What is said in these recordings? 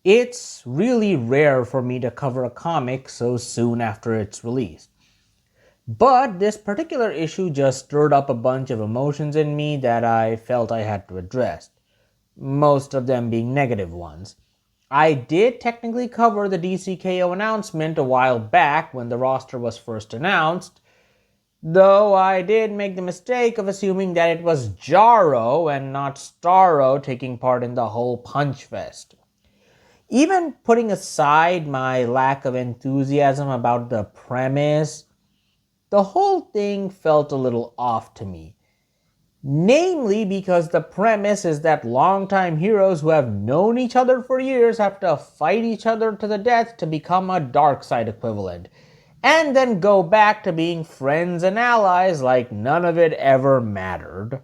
It's really rare for me to cover a comic so soon after it's released. But this particular issue just stirred up a bunch of emotions in me that I felt I had to address, most of them being negative ones. I did technically cover the DCKO announcement a while back when the roster was first announced, though I did make the mistake of assuming that it was Jarro and not Starro taking part in the whole punch fest. Even putting aside my lack of enthusiasm about the premise, the whole thing felt a little off to me. Namely because the premise is that longtime heroes who have known each other for years have to fight each other to the death to become a Darkseid equivalent, and then go back to being friends and allies like none of it ever mattered.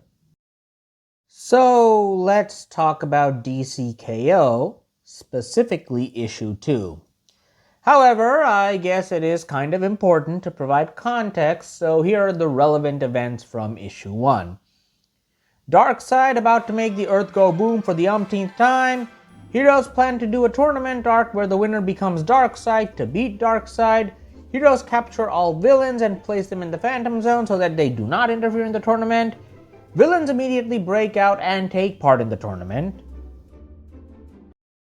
So let's talk about DCKO, specifically issue 2. However, I guess it is kind of important to provide context, so here are the relevant events from issue 1. Darkseid about to make the Earth go boom for the umpteenth time. Heroes plan to do a tournament arc where the winner becomes Darkseid to beat Darkseid. Heroes capture all villains and place them in the Phantom Zone so that they do not interfere in the tournament. Villains immediately break out and take part in the tournament.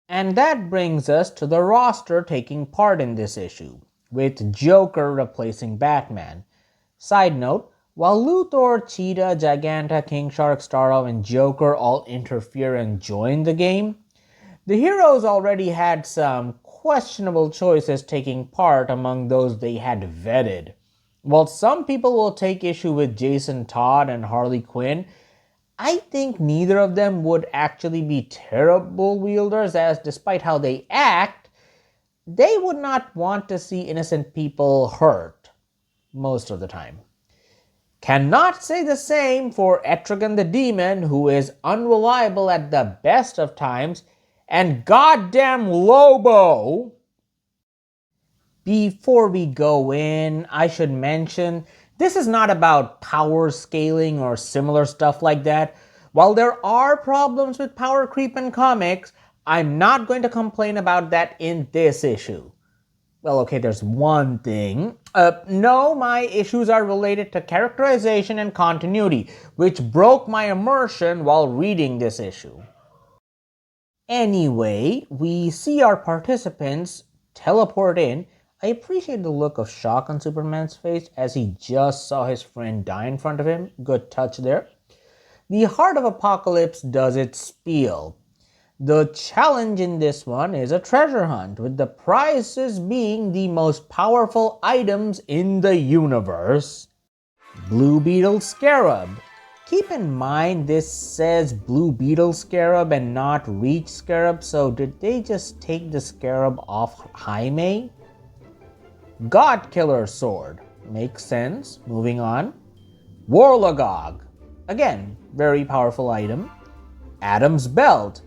And that brings us to the roster taking part in this issue, with Joker replacing Batman. Side note, while Luthor, Cheetah, Giganta, King Shark, Starro, and Joker all interfere and join the game, the heroes already had some questionable choices taking part among those they had vetted. While some people will take issue with Jason Todd and Harley Quinn, I think neither of them would actually be terrible wielders, as despite how they act, they would not want to see innocent people hurt most of the time. Cannot say the same for Etrigan the Demon, who is unreliable at the best of times, and goddamn Lobo. Before we go in, I should mention, this is not about power scaling or similar stuff like that. While there are problems with power creep in comics, I'm not going to complain about that in this issue. Well, okay, there's one thing. No, my issues are related to characterization and continuity, which broke my immersion while reading this issue. Anyway, we see our participants teleport in. I appreciate the look of shock on Superman's face as he just saw his friend die in front of him. Good touch there. The Heart of Apocalypse does its spiel. The challenge in this one is a treasure hunt, with the prizes being the most powerful items in the universe. Blue Beetle Scarab. Keep in mind this says Blue Beetle Scarab and not Reach Scarab, so did they just take the scarab off Jaime? God Killer Sword. Makes sense. Moving on. Warlogog. Again, very powerful item. Adam's Belt.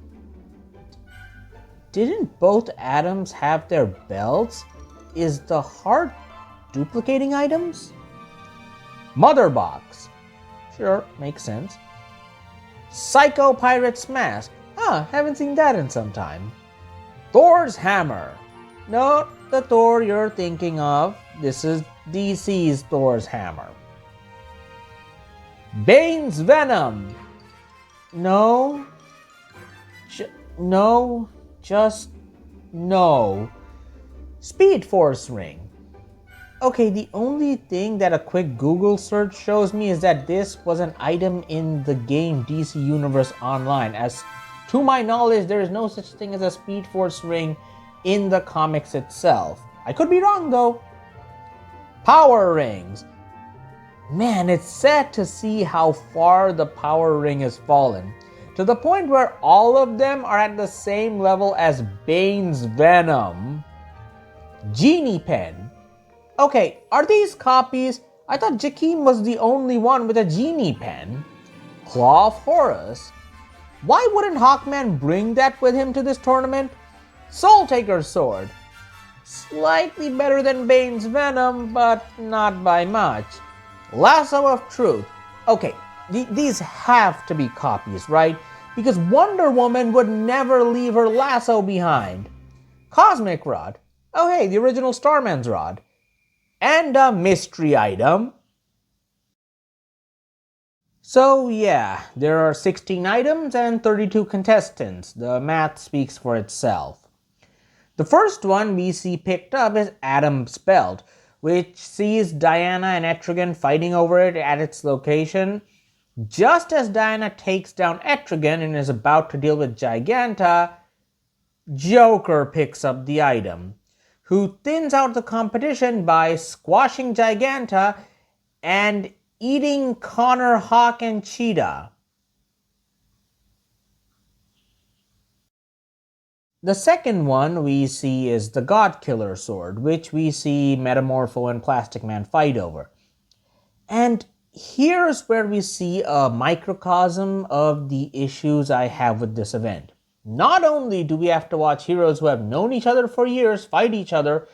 Didn't both Atoms have their belts? Is the heart duplicating items? Mother Box. Sure, makes sense. Psycho Pirate's Mask. Haven't seen that in some time. Thor's Hammer. No, the Thor you're thinking of. This is DC's Thor's Hammer. Bane's Venom. No. Just no. Speed Force Ring. Okay, the only thing that a quick Google search shows me is that this was an item in the game DC Universe Online. As to my knowledge, there is no such thing as a Speed Force Ring in the comics itself. I could be wrong though. Power Rings. Man, it's sad to see how far the Power Ring has fallen, to the point where all of them are at the same level as Bane's Venom. Genie Pen. Okay, are these copies? I thought Jakeem was the only one with a Genie Pen. Claw of Horus. Why wouldn't Hawkman bring that with him to this tournament? Soul Taker's Sword. Slightly better than Bane's Venom, but not by much. Lasso of Truth. Okay, these have to be copies, right? because Wonder Woman would never leave her lasso behind. Cosmic Rod. Oh hey, the original Starman's Rod. And a mystery item. So yeah, there are 16 items and 32 contestants. The math speaks for itself. The first one we see picked up is Adam's Belt, which sees Diana and Etrigan fighting over it at its location. Just as Diana takes down Etrigan and is about to deal with Giganta, Joker picks up the item, who thins out the competition by squashing Giganta and eating Connor, Hawk, and Cheetah. The second one we see is the God Killer Sword, which we see Metamorpho and Plastic Man fight over. And here's where we see a microcosm of the issues I have with this event. Not only do we have to watch heroes who have known each other for years fight each other,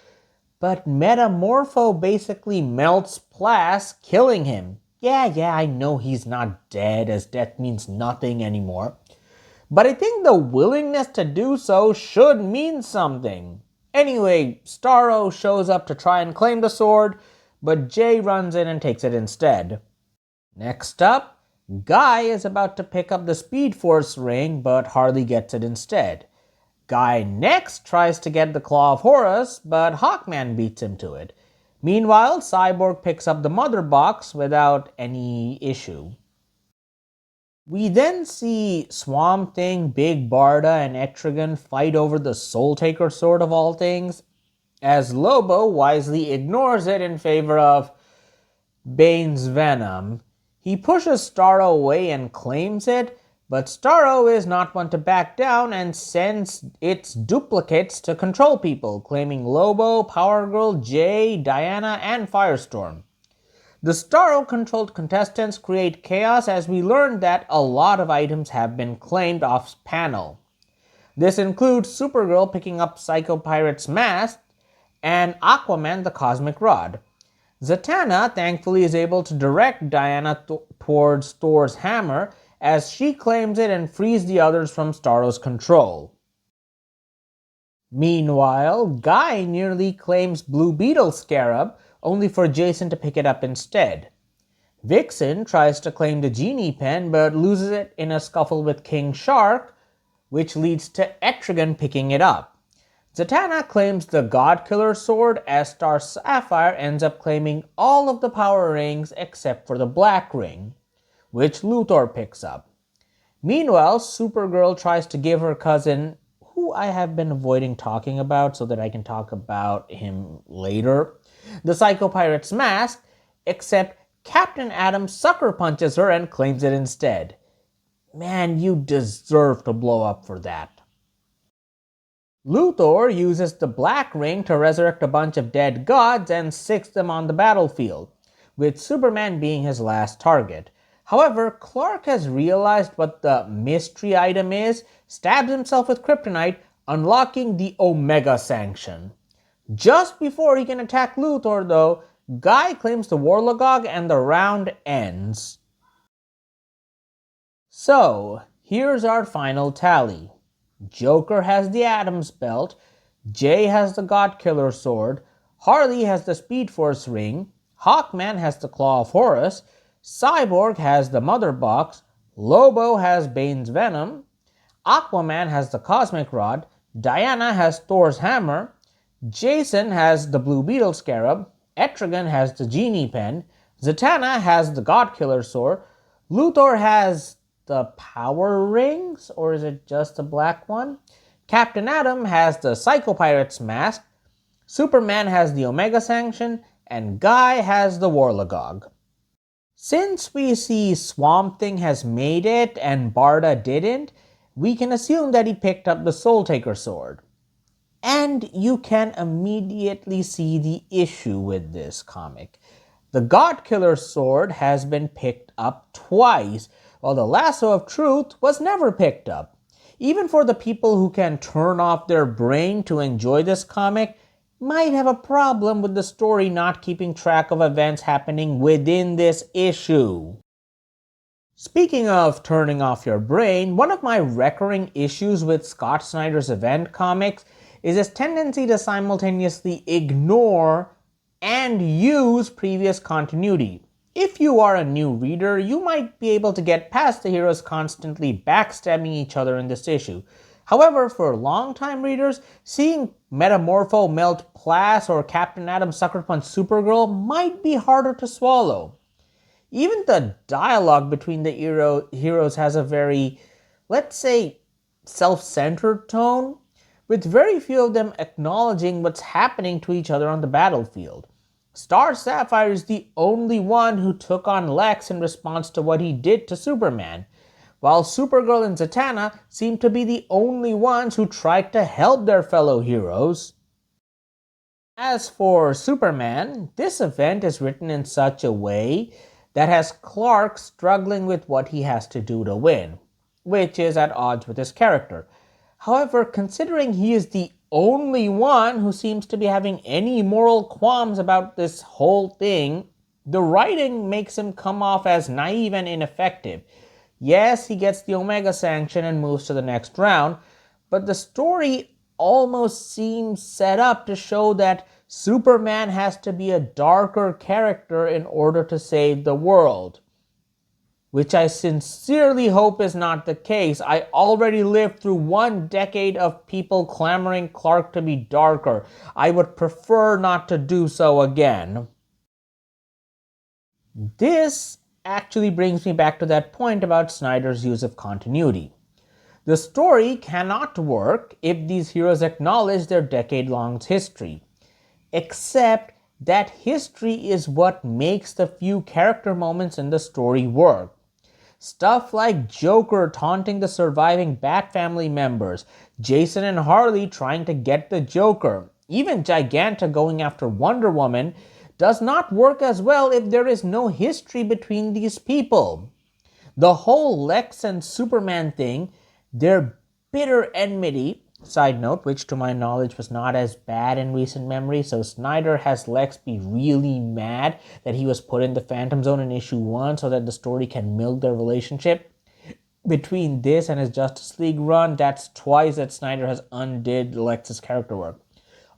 but Metamorpho basically melts Plas, killing him. Yeah, I know he's not dead, as death means nothing anymore. But I think the willingness to do so should mean something. Anyway, Starro shows up to try and claim the sword, but Jay runs in and takes it instead. Next up, Guy is about to pick up the Speed Force ring, but Harley gets it instead. Guy next tries to get the Claw of Horus, but Hawkman beats him to it. Meanwhile, Cyborg picks up the Mother Box without any issue. We then see Swamp Thing, Big Barda, and Etrigan fight over the Soul Taker Sword of all things, as Lobo wisely ignores it in favor of Bane's Venom. He pushes Starro away and claims it, but Starro is not one to back down and sends its duplicates to control people, claiming Lobo, Power Girl, Jay, Diana, and Firestorm. The Starro-controlled contestants create chaos as we learn that a lot of items have been claimed off-panel. This includes Supergirl picking up Psycho Pirate's mask and Aquaman the Cosmic Rod. Zatanna thankfully is able to direct Diana towards Thor's hammer as she claims it and frees the others from Starro's control. Meanwhile, Guy nearly claims Blue Beetle's scarab, only for Jason to pick it up instead. Vixen tries to claim the Genie Pen but loses it in a scuffle with King Shark, which leads to Etrigan picking it up. Zatanna claims the God Killer Sword as Star Sapphire ends up claiming all of the power rings except for the Black Ring, which Luthor picks up. Meanwhile, Supergirl tries to give her cousin, who I have been avoiding talking about so that I can talk about him later, the Psycho Pirate's mask, except Captain Atom sucker punches her and claims it instead. Man, you deserve to blow up for that. Luthor uses the Black Ring to resurrect a bunch of dead gods and six them on the battlefield, with Superman being his last target. However, Clark has realized what the mystery item is, stabs himself with kryptonite, unlocking the Omega Sanction. Just before he can attack Luthor, though, Guy claims the Warlogog and the round ends. So, here's our final tally. Joker has the Atom's Belt, Jay has the God Killer Sword, Harley has the Speed Force ring, Hawkman has the Claw of Horus, Cyborg has the Mother Box, Lobo has Bane's Venom, Aquaman has the Cosmic Rod, Diana has Thor's Hammer, Jason has the Blue Beetle Scarab, Etrigan has the Genie Pen, Zatanna has the God Killer Sword, Luthor has the Power Rings, or is it just the black one? Captain Atom has the Psycho Pirate's mask, Superman has the Omega Sanction, and Guy has the Warlogog. Since we see Swamp Thing has made it and Barda didn't, we can assume that he picked up the Soul Taker Sword. And you can immediately see the issue with this comic. The God Killer Sword has been picked up twice, while the Lasso of Truth was never picked up. Even for the people who can turn off their brain to enjoy this comic, might have a problem with the story not keeping track of events happening within this issue. Speaking of turning off your brain, one of my recurring issues with Scott Snyder's event comics is his tendency to simultaneously ignore and use previous continuity. If you are a new reader, you might be able to get past the heroes constantly backstabbing each other in this issue. However, for longtime readers, seeing Metamorpho melt Plas or Captain Atom sucker punch Supergirl might be harder to swallow. Even the dialogue between the heroes has a very, let's say, self centered tone, with very few of them acknowledging what's happening to each other on the battlefield. Star Sapphire is the only one who took on Lex in response to what he did to Superman, while Supergirl and Zatanna seem to be the only ones who tried to help their fellow heroes. As for Superman, this event is written in such a way that has Clark struggling with what he has to do to win, which is at odds with his character. However, considering he is the only one who seems to be having any moral qualms about this whole thing, the writing makes him come off as naive and ineffective. Yes, he gets the Omega sanction and moves to the next round, but the story almost seems set up to show that Superman has to be a darker character in order to save the world, which I sincerely hope is not the case. I already lived through 1 decade of people clamoring Clark to be darker. I would prefer not to do so again. This actually brings me back to that point about Snyder's use of continuity. The story cannot work if these heroes acknowledge their decade-long history, except that history is what makes the few character moments in the story work. Stuff like Joker taunting the surviving Bat family members, Jason and Harley trying to get the Joker, even Giganta going after Wonder Woman does not work as well if there is no history between these people. The whole Lex and Superman thing, their bitter enmity, side note, which to my knowledge was not as bad in recent memory, so Snyder has Lex be really mad that he was put in the Phantom Zone in issue 1 so that the story can milk their relationship. Between this and his Justice League run, that's twice that Snyder has undid Lex's character work.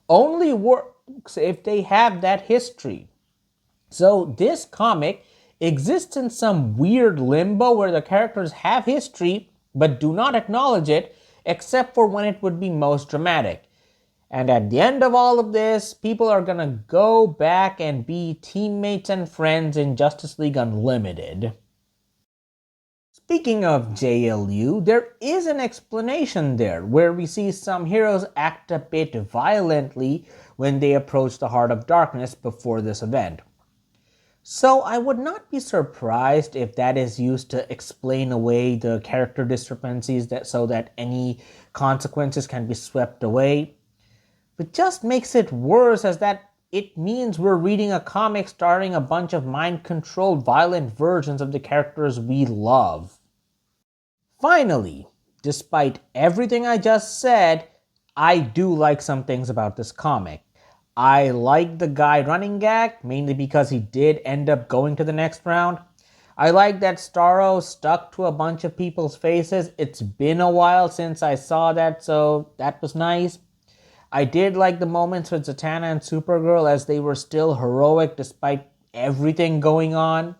Only works if they have that history. So this comic exists in some weird limbo where the characters have history but do not acknowledge it, except for when it would be most dramatic. And at the end of all of this, people are gonna go back and be teammates and friends in Justice League Unlimited. Speaking of JLU, there is an explanation there where we see some heroes act a bit violently when they approach the Heart of Darkness before this event. So I would not be surprised if that is used to explain away the character discrepancies so that any consequences can be swept away. But just makes it worse as that it means we're reading a comic starring a bunch of mind-controlled violent versions of the characters we love. Finally, despite everything I just said, I do like some things about this comic. I like the guy running gag, mainly because he did end up going to the next round. I like that Starro stuck to a bunch of people's faces. It's been a while since I saw that, so that was nice. I did like the moments with Zatanna and Supergirl as they were still heroic despite everything going on.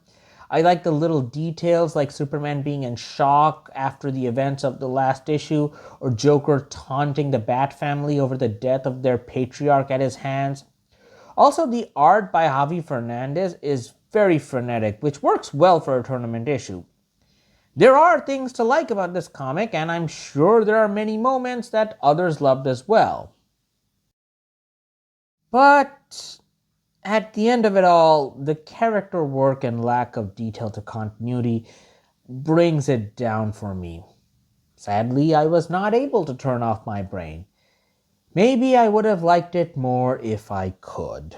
I like the little details like Superman being in shock after the events of the last issue, or Joker taunting the Bat family over the death of their patriarch at his hands. Also, the art by Javi Fernandez is very frenetic, which works well for a tournament issue. There are things to like about this comic, and I'm sure there are many moments that others loved as well. But at the end of it all, the character work and lack of detail to continuity brings it down for me. Sadly, I was not able to turn off my brain. Maybe I would have liked it more if I could.